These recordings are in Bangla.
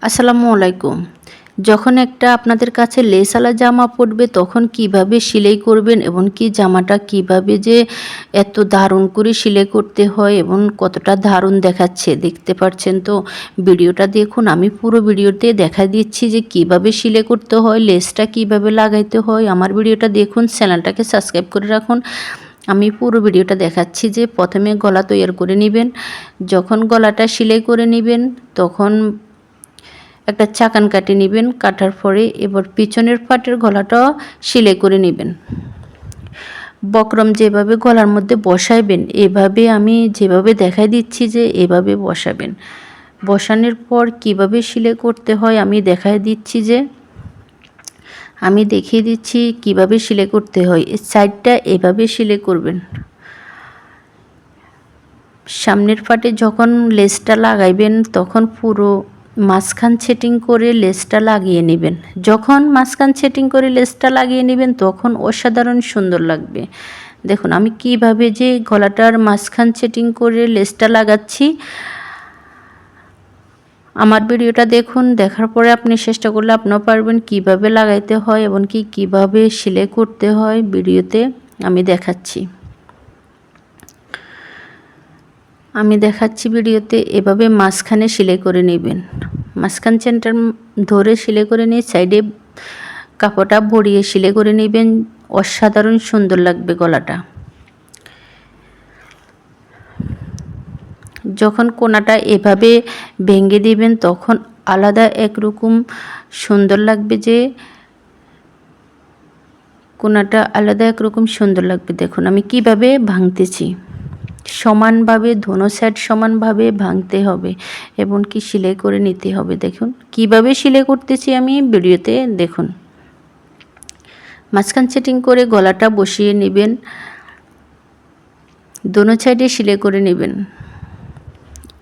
আসসালামু আলাইকুম। যখন একটা আপনাদের কাছে লেসওয়ালা জামা পড়বে তখন কিভাবে সেলাই করবেন এবং কি জামাটা কিভাবে যে এত দারুণ করে সেলাই করতে হয় এবং কতটা দারুণ দেখাচ্ছে দেখতে পাচ্ছেন তো। ভিডিওটা দেখুন, আমি পুরো ভিডিওতে দেখা দিচ্ছি যে কিভাবে সেলাই করতে হয়, লেসটা কিভাবে লাগাইতে হয়। আমার ভিডিওটা দেখুন, চ্যানেলটাকে সাবস্ক্রাইব করে রাখুন। আমি পুরো ভিডিওটা দেখাচ্ছি যে প্রথমে গলা তৈরি করে নেবেন। যখন গলাটা সেলাই করে নেবেন তখন একটা চাকান কাটে নেবেন। কাটার পরে এবার পিছনের পাটের গলাটাও সেলাই করে নেবেন। বক্রম যেভাবে গলার মধ্যে বসাইবেন, এভাবে আমি যেভাবে দেখাই দিচ্ছি যে এভাবে বসাবেন। বসানোর পর কিভাবে সেলাই করতে হয় আমি দেখাই দিচ্ছি যে আমি দেখিয়ে দিচ্ছি কিভাবে সেলাই করতে হয়। এই সাইডটা এভাবে সেলাই করবেন। সামনের পাটে যখন লেসটা লাগাইবেন তখন পুরো মাঝখান সেটিং করে লেসটা লাগিয়ে নেবেন। যখন মাঝখান সেটিং করে লেসটা লাগিয়ে নেবেন তখন অসাধারণ সুন্দর লাগবে। দেখুন আমি কিভাবে যে গলাটার মাঝখান সেটিং করে লেসটা লাগাচ্ছি। আমার ভিডিওটা দেখুন, দেখার পরে আপনি চেষ্টা করলে আপনিও পারবেন কিভাবে লাগাইতে হয় এবং কিভাবে সেলাই করতে হয়। ভিডিওতে আমি দেখাচ্ছি। ভিডিওতে এভাবে মাঝখানে সেলাই করে নেবেন। মাঝখান চেনটা ধরে সেলাই করে নিয়ে সাইডে কাপড়টা ভরিয়ে সেলাই করে নেবেন। অসাধারণ সুন্দর লাগবে গলাটা। যখন কোনাটা এভাবে ভেঙে দিবেন তখন আলাদা একরকম সুন্দর লাগবে, যে কোনাটা আলাদা একরকম সুন্দর লাগবে। দেখুন আমি কিভাবে ভাঙতেছি। সমানভাবে দোনো সাইড সমানভাবে ভাঙতে হবে এবং কি সেলাই করে নিতে হবে। দেখুন কিভাবে সেলাই করতেছি আমি ভিডিওতে দেখুন। মাঝখান সেটিং করে গলাটা বসিয়ে নেবেন, দোনো সাইডে সেলাই করে নেবেন।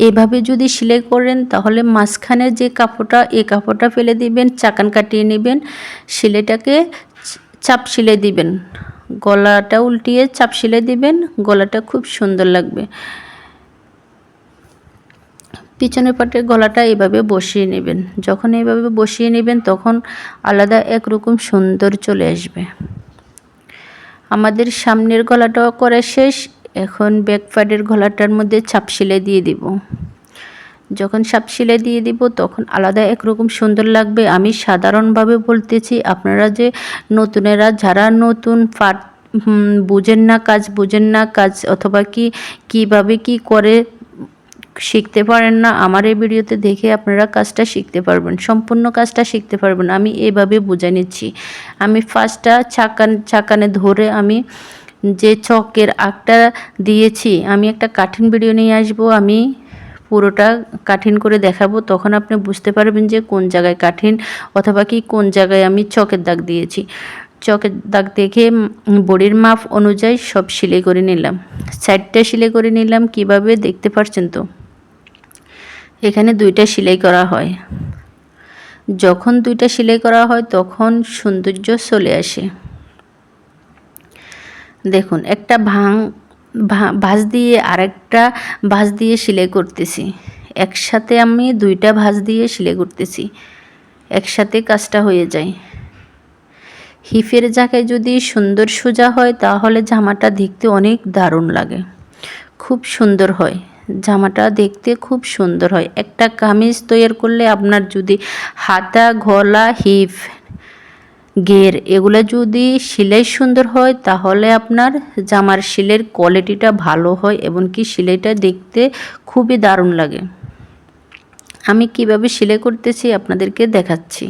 এভাবে যদি সেলাই করেন তাহলে মাঝখানে যে কাপড়টা, এই কাপড়টা ফেলে দিবেন, চাকান কাটিয়ে নেবেন, সেলাইটাকে চাপ সেলাই দিবেন, গলাটা উল্টিয়ে চাপ সেলাই দিবেন। গলাটা খুব সুন্দর লাগবে। পিছনের পাটের গলাটা এভাবে বসিয়ে নেবেন। যখন এভাবে বসিয়ে নেবেন তখন আলাদা একরকম সুন্দর চলে আসবে। আমাদের সামনের গলাটাও করা শেষ। এখন ব্যাক পার্টের গলাটার মধ্যে চাপ সেলাই দিয়ে দিব। যখন চাপ সেলাই দিয়ে দিব তখন আলাদা একরকম সুন্দর লাগবে। আমি সাধারণভাবে বলতেছি, আপনারা যে নতুনেরা যারা নতুন বুঝেন না কাজ অথবা কিভাবে কি করে শিখতে পারেন না, আমার এই ভিডিওতে দেখে আপনারা কাজটা শিখতে পারবেন, সম্পূর্ণ কাজটা শিখতে পারবেন। আমি এইভাবে বুঝে নিচ্ছি। আমি ফার্স্টটা চাকানে ধরে আমি যে চকের আগটা দিয়েছি, আমি একটা কাঠিন ভিডিও নিয়ে আসবো, আমি পুরোটা কাঠিন করে দেখাবো। তখন আপনি বুঝতে পারবেন যে কোন জায়গায় কাঠিন অথবা কোন জায়গায় আমি চকের দাগ দিয়েছি। চকের দাগ দেখে বডির মাপ অনুযায়ী সব সেলাই করে নিলাম। সাইডটা সেলাই করে নিলাম। কিভাবে দেখতে পাচ্ছেন তো। এখানে দুইটা সেলাই করা হয়। যখন দুইটা সেলাই করা হয় তখন সৌন্দর্য চলে আসে। দেখুন একটা ভাঁজ দিয়ে আরেকটা ভাঁজ দিয়ে সেলাই করতেছি। একসাথে আমি দুইটা ভাঁজ দিয়ে সেলাই করতেছি, একসাথে কাজটা হয়ে যায়। হিপের জায়গায় যদি সুন্দর সোজা হয় তাহলে জামাটা দেখতে অনেক দারুণ লাগে, খুব সুন্দর হয়। জামাটা দেখতে খুব সুন্দর হয়। একটা কামিজ তৈরি করলে আপনার যদি হাতা, গলা, হিপ, ঘের এগুলো যদি সেলাই সুন্দর হয় তাহলে আপনার জামার সেলাইয়ের কোয়ালিটিটা ভালো হয় এবং সেলাইটা দেখতে খুবই দারুণ লাগে। আমি কিভাবে সেলাই করতেছি আপনাদেরকে দেখাচ্ছি।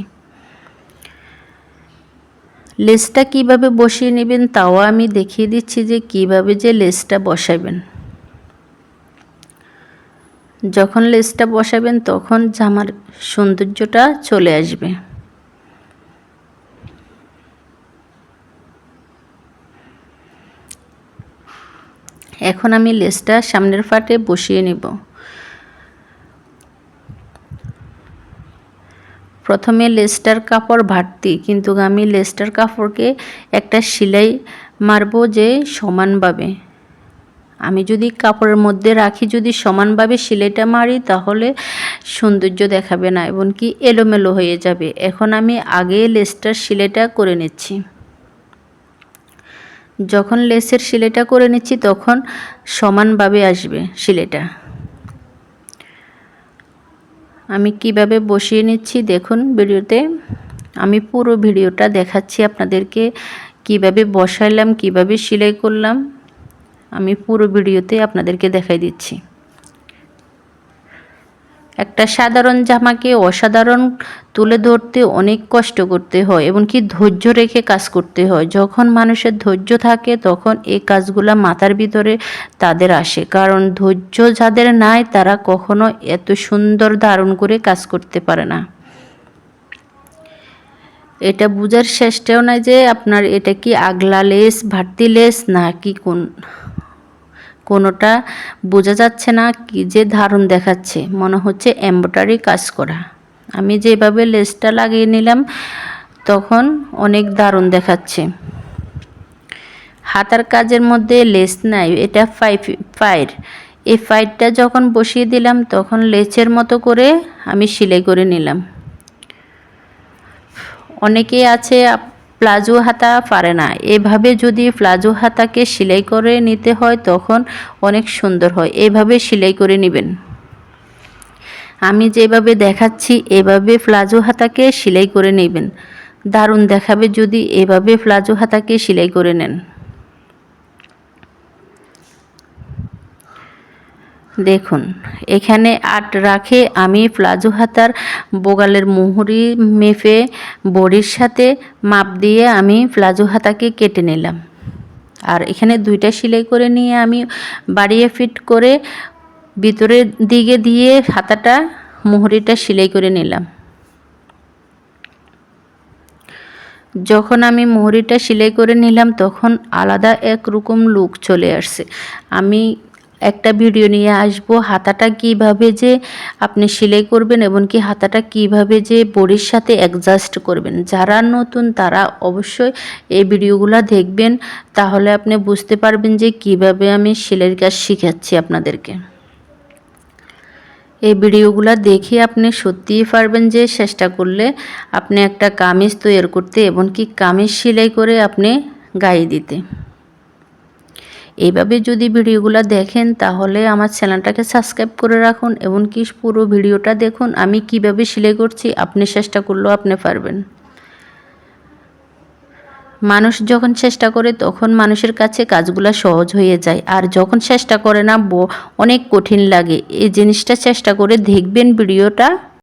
লেসটা কিভাবে বসিয়ে নেবেন তাও আমি দেখিয়ে দিচ্ছি যে কিভাবে যে লেসটা বসাবেন। যখন লেসটা বসাবেন তখন জামার সৌন্দর্যটা চলে আসবে। এখন আমি লেসটা সামনের পাটে বসিয়ে নেব। প্রথমে লেসটার কাপড় ভাটতি, কিন্তু আমি লেসটার কাপড়কে একটা সেলাই মারবো যে সমানভাবে। আমি যদি কাপড়ের মধ্যে রাখি, যদি সমানভাবে সেলাইটা মারি তাহলে সৌন্দর্য দেখাবে না এবং কি এলোমেলো হয়ে যাবে। এখন আমি আগে লেসটার সেলাইটা করে নিচ্ছি। যখন লেসের সেলাইটা করে নিচ্ছি তখন সমানভাবে আসবে সেলাইটা। আমি কিভাবে বসিয়ে নিচ্ছি দেখুন ভিডিওতে। আমি পুরো ভিডিওটা দেখাচ্ছি আপনাদেরকে, কিভাবে বসাইলাম, কিভাবে সেলাই করলাম, আমি পুরো ভিডিওতে আপনাদেরকে দেখাই দিচ্ছি। একটা সাধারণ জামাকে অসাধারণ তুলে ধরতে অনেক কষ্ট করতে হয় এবং কি ধৈর্য রেখে কাজ করতে হয়। যখন মানুষের ধৈর্য থাকে তখন এই কাজগুলা মাথার ভিতরে তাদের আসে, কারণ ধৈর্য যাদের নাই তারা কখনো এত সুন্দর ধারণ করে কাজ করতে পারে না। এটা বোঝার চেষ্টাও নাই যে আপনার এটা কি আগলা লেস, ভার্তি লেস না কি কোনোটা বোঝা যাচ্ছে না, কি যে ধারণ দেখাচ্ছে, মনে হচ্ছে এমব্রয়ডারি কাজ করা। আমি যেভাবে লেসটা লাগিয়ে নিলাম তখন অনেক দারুণ দেখাচ্ছে। হাতার কাজের মধ্যে লেস নাই, এটা ফাইর। এই ফাইরটা যখন বসিয়ে দিলাম তখন লেসের মতো করে আমি সেলাই করে নিলাম। অনেকেই আছে প্লাজো হাতা পারে না, এভাবে যদি প্লাজো হাতাকে সেলাই করে নিতে হয় তখন অনেক সুন্দর হয়। এভাবে সেলাই করে নেবেন। আমি যেভাবে দেখাচ্ছি এভাবে প্লাজো হাতাকে সেলাই করে নেবেন, দারুণ দেখাবে যদি এভাবে প্লাজো হাতাকে সেলাই করে নেন। দেখুন এখানে 8 রাখে আমি প্লাজো হাতার বোগালের মুহুরি মেপে বডির সাথে মাপ দিয়ে আমি প্লাজো হাতাকে কেটে নিলাম। আর এখানে 2টা সেলাই করে নিয়ে আমি বাড়িয়ে ফিট করে ভিতরের দিকে দিয়ে হাতাটা মুহুরিটা সেলাই করে নিলাম। যখন আমি মুহুরিটা সেলাই করে নিলাম তখন আলাদা একরকম লুক চলে আসছে। আমি একটা ভিডিও নিয়ে আসব হাতাটা কিভাবে যে আপনি সেলাই করবেন এবং কি হাতাটা কিভাবে যে বডির সাথে অ্যাডজাস্ট করবেন। যারা নতুন তারা অবশ্যই এই ভিডিওগুলো দেখবেন, তাহলে আপনি বুঝতে পারবেন যে কিভাবে আমি সেলাইয়ের কাজ শিখাচ্ছি আপনাদেরকে। এই ভিডিওগুলো দেখে আপনি সত্যিই পারবেন যে চেষ্টা করলে আপনি একটা কামিজ তৈরি করতে এবং কি কামিজ সেলাই করে আপনি গায়ে দিতে। এইভাবে যদি ভিডিওগুলো দেখেন তাহলে আমার চ্যানেলটাকে সাবস্ক্রাইব করে রাখুন এবং কি পুরো ভিডিওটা দেখুন আমি কিভাবে সেলাই করছি। আপনি চেষ্টা করলেও আপনি পারবেন। মানুষ যখন চেষ্টা করে তখন মানুষের কাছে কাজগুলো সহজ হয়ে যায়, আর যখন চেষ্টা করে না অনেক কঠিন লাগে। এই জিনিসটা চেষ্টা করে দেখবেন ভিডিওটা।